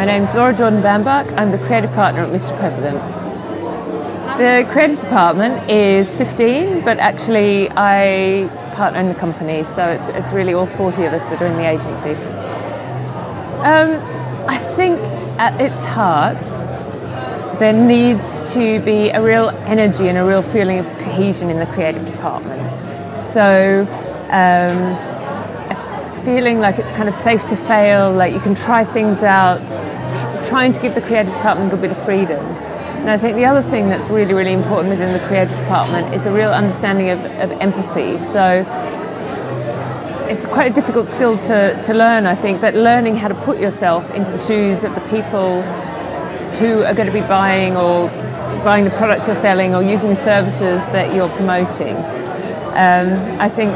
name's Laura Jordan Bambach. I'm the creative partner at Mr. President. The creative department is 15, but actually I partner in the company, so it's really all 40 of us that are in the agency. I think at its heart there needs to be a real energy and a real feeling of cohesion in the creative department. So feeling like it's kind of safe to fail, like you can try things out, trying to give the creative department a little bit of freedom. And I think the other thing that's really, really important within the creative department is a real understanding of empathy. So it's quite a difficult skill to learn, I think, but learning how to put yourself into the shoes of the people who are going to be buying the products you're selling or using the services that you're promoting. I think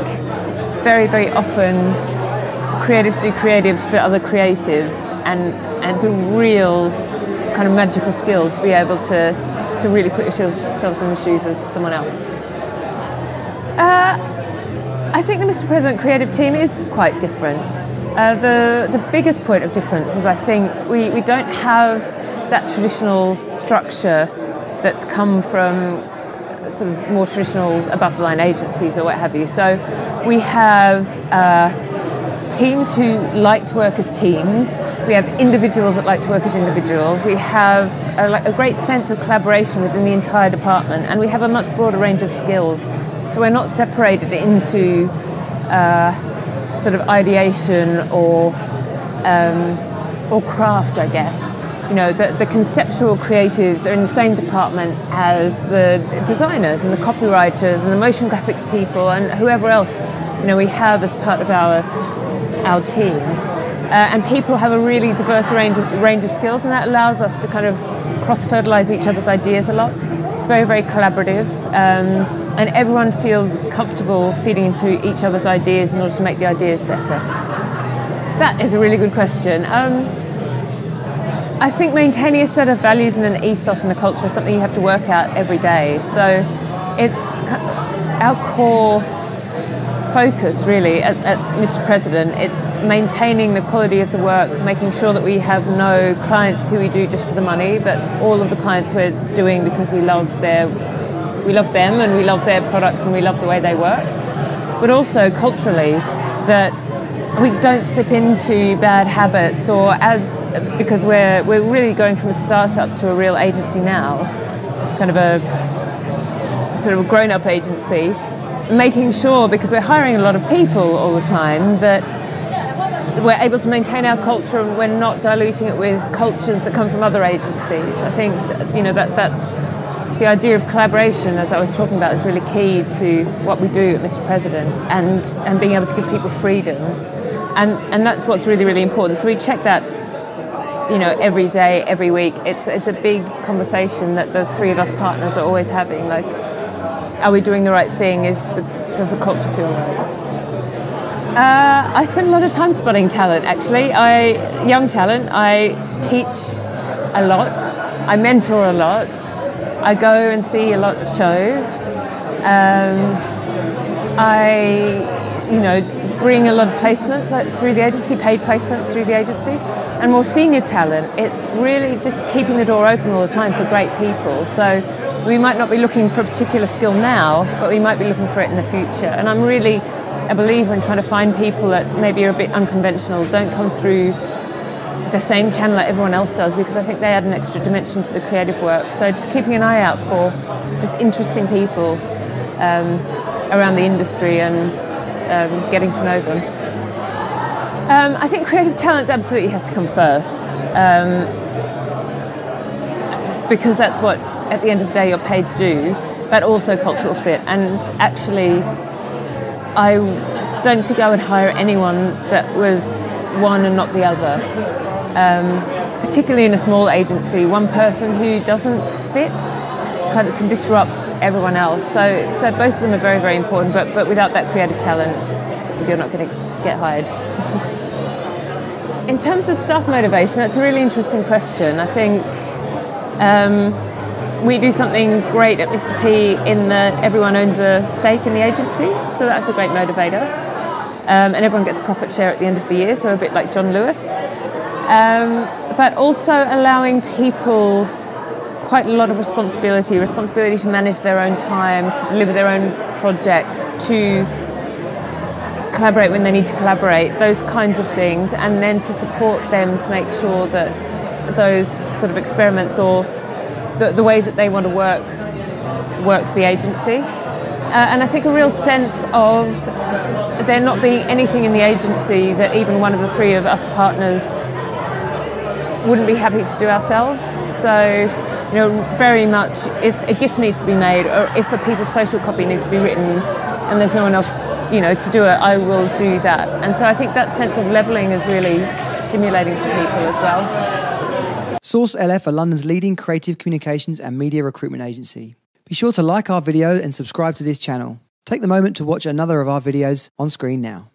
very, very often creatives do creatives for other creatives, and it's a real kind of magical skill to be able to really put yourselves in the shoes of someone else. I think the Mr. President creative team is quite different. The biggest point of difference is I think we don't have that traditional structure that's come from sort of more traditional above-the-line agencies or what have you. So we have teams who like to work as teams. We have individuals that like to work as individuals. We have a great sense of collaboration within the entire department, and we have a much broader range of skills. So we're not separated into sort of ideation or craft, I guess. You know, the conceptual creatives are in the same department as the designers and the copywriters and the motion graphics people and whoever else, you know, we have as part of our team. And people have a really diverse range of skills, and that allows us to kind of cross-fertilize each other's ideas a lot. It's very, very collaborative, and everyone feels comfortable feeding into each other's ideas in order to make the ideas better. That is a really good question. I think maintaining a set of values and an ethos and a culture is something you have to work out every day. So it's our core focus really at Mr. President. It's maintaining the quality of the work, making sure that we have no clients who we do just for the money, but all of the clients we're doing because we love them and we love their products and we love the way they work. But also culturally, that we don't slip into bad habits, or because we're really going from a startup to a real agency now, kind of a sort of a grown-up agency, making sure, because we're hiring a lot of people all the time, that we're able to maintain our culture and we're not diluting it with cultures that come from other agencies. I think, you know, that the idea of collaboration, as I was talking about, is really key to what we do at Mr. President, and being able to give people freedom. And that's what's really, really important. So we check that, you know, every day, every week. It's a big conversation that the three of us partners are always having. Like, are we doing the right thing? Does the culture feel right? I spend a lot of time spotting talent, actually. Young talent. I teach a lot. I mentor a lot. I go and see a lot of shows. Bring a lot of placements through the agency, paid placements through the agency. And more senior talent, it's really just keeping the door open all the time for great people. So we might not be looking for a particular skill now, but we might be looking for it in the future. And I'm really a believer in trying to find people that maybe are a bit unconventional, don't come through the same channel that everyone else does, because I think they add an extra dimension to the creative work. So just keeping an eye out for just interesting people around the industry and getting to know them. I think creative talent absolutely has to come first, because that's what, at the end of the day, you're paid to do, but also cultural fit. And actually, I don't think I would hire anyone that was one and not the other. Particularly in a small agency, one person who doesn't fit kind of can disrupt everyone else. So both of them are very, very important, but without that creative talent, you're not going to get hired. In terms of staff motivation, that's a really interesting question. I think we do something great at Mr. P in that everyone owns a stake in the agency, so that's a great motivator. and everyone gets a profit share at the end of the year, so a bit like John Lewis. But also allowing people quite a lot of responsibility to manage their own time, to deliver their own projects, to collaborate when they need to collaborate, those kinds of things, and then to support them to make sure that those sort of experiments or the ways that they want to work for the agency. And I think a real sense of there not being anything in the agency that even one of the three of us partners wouldn't be happy to do ourselves. So, you know, very much if a GIF needs to be made or if a piece of social copy needs to be written and there's no one else, you know, to do it, I will do that. And so I think that sense of levelling is really stimulating for people as well. Source LF are London's leading creative communications and media recruitment agency. Be sure to like our video and subscribe to this channel. Take the moment to watch another of our videos on screen now.